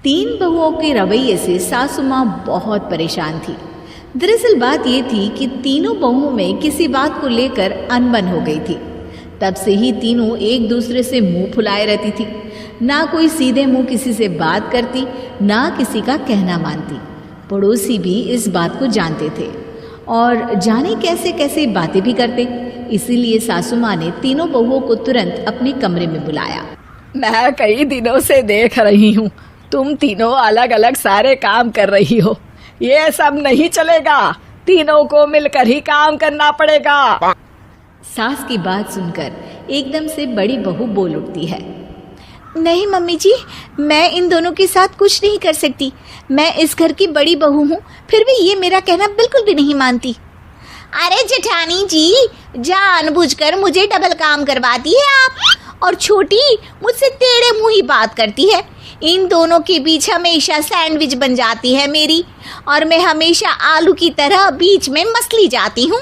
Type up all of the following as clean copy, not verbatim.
तीन बहुओं के रवैये से सासू माँ बहुत परेशान थी। दरअसल बात ये थी कि तीनों बहुओं में किसी बात को लेकर अनबन हो गई थी। तब से ही तीनों एक दूसरे से मुंह फुलाए रहती थी। ना कोई सीधे मुंह किसी से बात करती, ना किसी का कहना मानती। पड़ोसी भी इस बात को जानते थे और जाने कैसे कैसे बातें भी करते। इसीलिए सासू माँ ने तीनों बहुओं को तुरंत अपने कमरे में बुलाया। मैं कई दिनों से देख रही हूँ तुम तीनों अलग अलग सारे काम कर रही हो। ये सब नहीं चलेगा, तीनों को मिलकर ही काम करना पड़ेगा। सास की बात सुनकर एकदम से बड़ी बहू बोल उठती है। नहीं मम्मी जी, मैं इन दोनों के साथ कुछ नहीं कर सकती। मैं इस घर की बड़ी बहू हूँ, फिर भी ये मेरा कहना बिल्कुल भी नहीं मानती। अरे जेठानी जी, जानबूझकर मुझे डबल काम करवाती है आप। और छोटी मुझसे टेढ़े मुंह ही बात करती है। इन दोनों के बीच हमेशा सैंडविच बन जाती है मेरी, और मैं हमेशा आलू की तरह बीच में मसली जाती हूँ।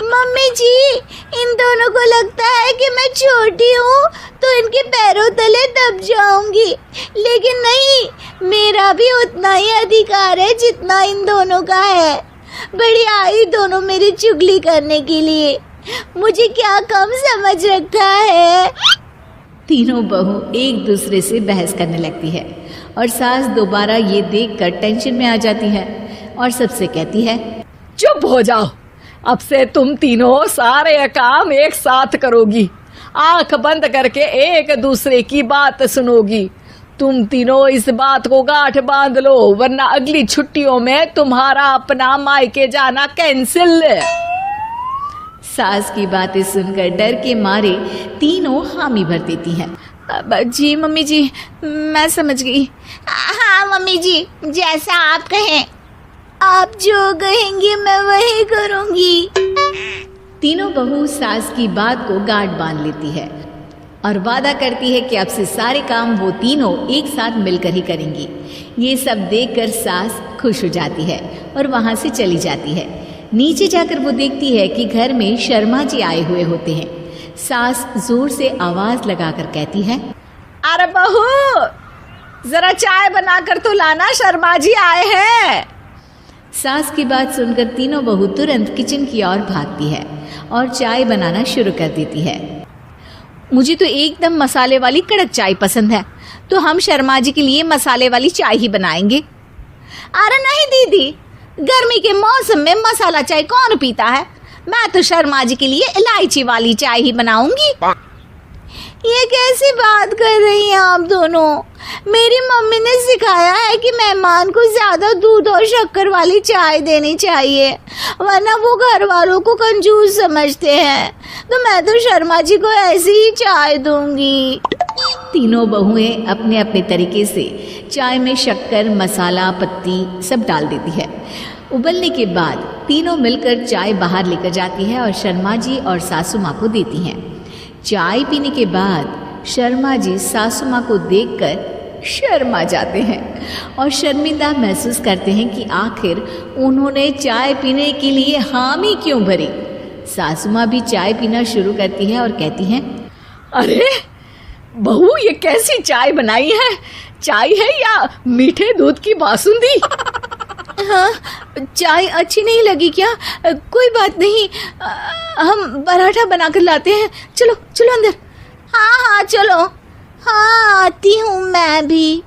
मम्मी जी, इन दोनों को लगता है कि मैं छोटी हूँ तो इनके पैरों तले दब जाऊंगी, लेकिन नहीं, मेरा भी उतना ही अधिकार है जितना इन दोनों का है। बड़ी आई दोनों मेरी चुगली करने के लिए, मुझे क्या कम समझ रखा है। तीनों बहू एक दूसरे से बहस करने लगती है और सास दोबारा ये देखकर टेंशन में आ जाती है और सबसे कहती है, चुप हो जाओ, अब से तुम तीनों सारे काम एक साथ करोगी। आंख बंद करके एक दूसरे की बात सुनोगी। तुम तीनों इस बात को गांठ बांध लो, वरना अगली छुट्टियों में तुम्हारा अपना मायके जाना कैंसिल। सास की बातें सुनकर डर के मारे तीनों हामी भर देती हैं। जी मम्मी जी, मैं समझ गई। हाँ मम्मी जी, जैसा आप कहें। आप जो कहेंगी मैं वही करूंगी। तीनों बहू सास की बात को गांठ बांध लेती है और वादा करती है कि अब से सारे काम वो तीनों एक साथ मिलकर ही करेंगी। ये सब देखकर सास खुश हो जाती है और वहां से चली जाती है। नीचे जाकर वो देखती है कि घर में शर्मा जी आए हुए होते हैं। सास जोर से आवाज लगाकर कहती है, अरे बहू, जरा चाय बनाकर तो लाना, शर्मा जी आए हैं। सास की बात सुनकर तीनों बहू तुरंत किचन की ओर भागती है और चाय बनाना शुरू कर देती है। मुझे तो एकदम मसाले वाली कड़क चाय पसंद है, तो हम शर्मा जी के लिए मसाले वाली चाय ही बनाएंगे। अरे नहीं दीदी, गर्मी के मौसम में मसाला चाय कौन पीता है? मैं तो शर्मा जी के लिए इलायची वाली चाय ही बनाऊंगी। ये कैसी बात कर रही हैं आप दोनों? मेरी मम्मी ने सिखाया है कि मेहमान को ज्यादा दूध और शक्कर वाली चाय देनी चाहिए, वरना वो घर वालों को कंजूस समझते हैं। तो मैं तो शर्मा जी को ऐसी ही चाय दूंगी। तीनों बहुएं अपने अपने तरीके से चाय में शक्कर, मसाला, पत्ती सब डाल देती है। उबलने के बाद तीनों मिलकर चाय बाहर लेकर जाती है और शर्मा जी और सासू माँ को देती हैं। चाय पीने के बाद शर्मा जी सासू माँ को देखकर शर्मा जाते हैं और शर्मिंदा महसूस करते हैं कि आखिर उन्होंने चाय पीने के लिए हामी क्यों भरी। सासू माँ भी चाय पीना शुरू करती है और कहती हैं, अरे बहू, ये कैसी चाय बनाई है? चाय है या मीठे दूध की बासुंदी? हाँ, चाय अच्छी नहीं लगी क्या? कोई बात नहीं, हम पराठा बनाकर लाते हैं। चलो चलो अंदर। हाँ हाँ चलो। हाँ आती हूँ मैं भी।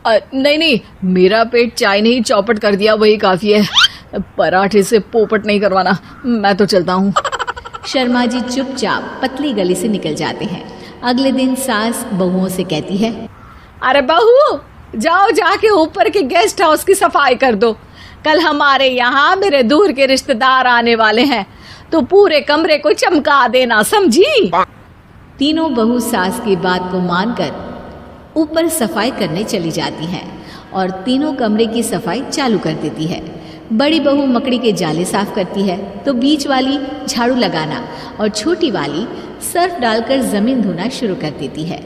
नहीं नहीं, मेरा पेट चाय ने ही चौपट कर दिया, वही काफी है। पराठे से पोपट नहीं करवाना, मैं तो चलता हूँ। शर्मा जी चुपचाप पतली गली से निकल जाते हैं। अगले दिन सास बहुओं से कहती है, अरे बहू, जाओ जाके ऊपर के गेस्ट हाउस की सफाई कर दो। कल हमारे यहाँ मेरे दूर के रिश्तेदार आने वाले हैं, तो पूरे कमरे को चमका देना, समझी? तीनों बहू सास की बात को मानकर ऊपर सफाई करने चली जाती हैं और तीनों कमरे की सफाई चालू कर देती है। बड़ी बहू मकड़ी के जाले साफ करती है तो बीच वाली झाड़ू लगाना और छोटी वाली सर्फ डालकर जमीन धोना शुरू कर देती है।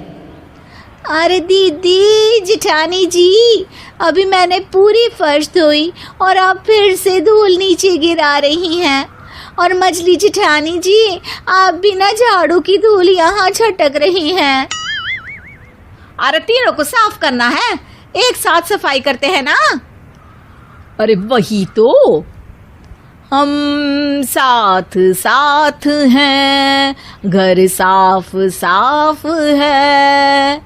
अरे दीदी, जेठानी जी, अभी मैंने पूरी फर्श धोई और आप फिर से धूल नीचे गिरा रही हैं। और मछली जेठानी जी, आप बिना झाड़ू की धूल यहाँ छटक रही हैं। अरे तीनों को साफ करना है, एक साथ सफाई करते हैं ना। अरे वही तो, हम साथ साथ हैं, घर साफ साफ है।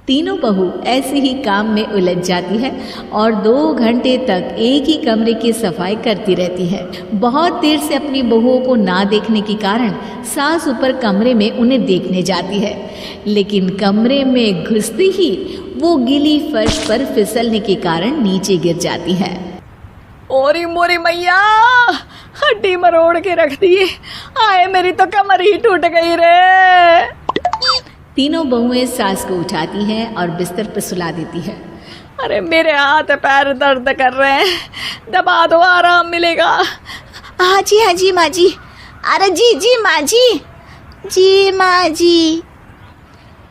तीनों बहू ऐसे ही काम में उलझ जाती है और 2 घंटे तक एक ही कमरे की सफाई करती रहती है। बहुत देर से अपनी बहुओं को ना देखने के कारण सास ऊपर कमरे में उन्हें देखने जाती है, लेकिन कमरे में घुसते ही वो गीली फर्श पर फिसलने के कारण नीचे गिर जाती है। ओरी मोरी मैया, हड्डी मरोड़ के रख दी। आए मेरी तो कमर ही टूट गई रे। तीनों बहुएं सास को उठाती हैं और बिस्तर पर सुला देती है। अरे मेरे हाथ पैर दर्द कर रहे हैं, दबा दो, आराम मिलेगा। हाँ जी माँ जी। अरे जी माँ जी माँ जी।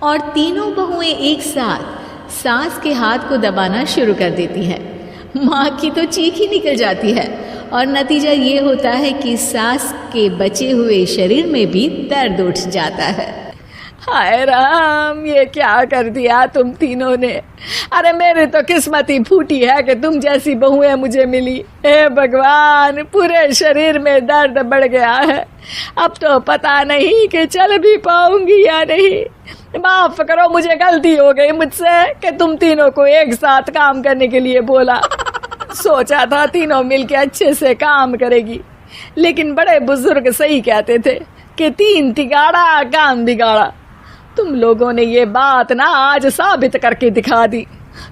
और तीनों बहुएं एक साथ सास के हाथ को दबाना शुरू कर देती है। माँ की तो चीख ही निकल जाती है और नतीजा ये होता है कि सास के बचे हुए शरीर में भी दर्द उठ जाता है। हाय राम, ये क्या कर दिया तुम तीनों ने। अरे मेरी तो किस्मत ही फूटी है कि तुम जैसी बहुएं मुझे मिली। हे भगवान, पूरे शरीर में दर्द बढ़ गया है। अब तो पता नहीं कि चल भी पाऊंगी या नहीं। माफ करो, मुझे गलती हो गई मुझसे कि तुम तीनों को एक साथ काम करने के लिए बोला। सोचा था तीनों मिलके अच्छे से काम करेगी, लेकिन बड़े बुजुर्ग सही कहते थे कि 3 तिगाड़ा काम बिगाड़ा। तुम लोगों ने ये बात ना आज साबित करके दिखा दी।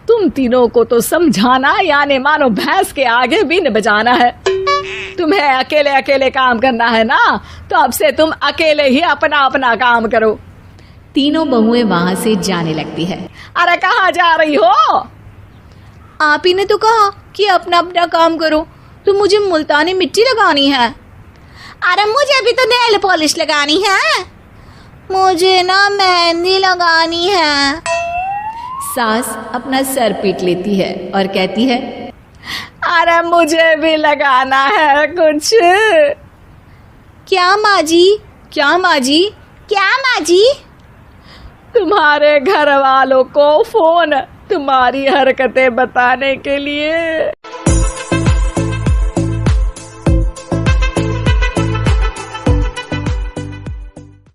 तुम तीनों को तो समझाना यानी मानो भैंस के आगे बीन बजाना है। तुम्हें अकेले अकेले काम करना है ना, तो अब से तुम अकेले ही अपना अपना काम करो। तीनों बहुएं वहां से जाने लगती है। अरे कहाँ जा रही हो? आप ही ने तो कहा कि अपना अपना काम करो, तो मुझे मुल्तानी मिट्टी लगानी है। अरे मुझे भी तो नेल पॉलिश लगानी है, मुझे ना मेहंदी लगानी है। सास अपना सर पीट लेती है और कहती है, अरे मुझे भी लगाना है कुछ। क्या माँ जी? क्या माँ जी? क्या माँ जी? तुम्हारे घर वालों को फोन तुम्हारी हरकतें बताने के लिए।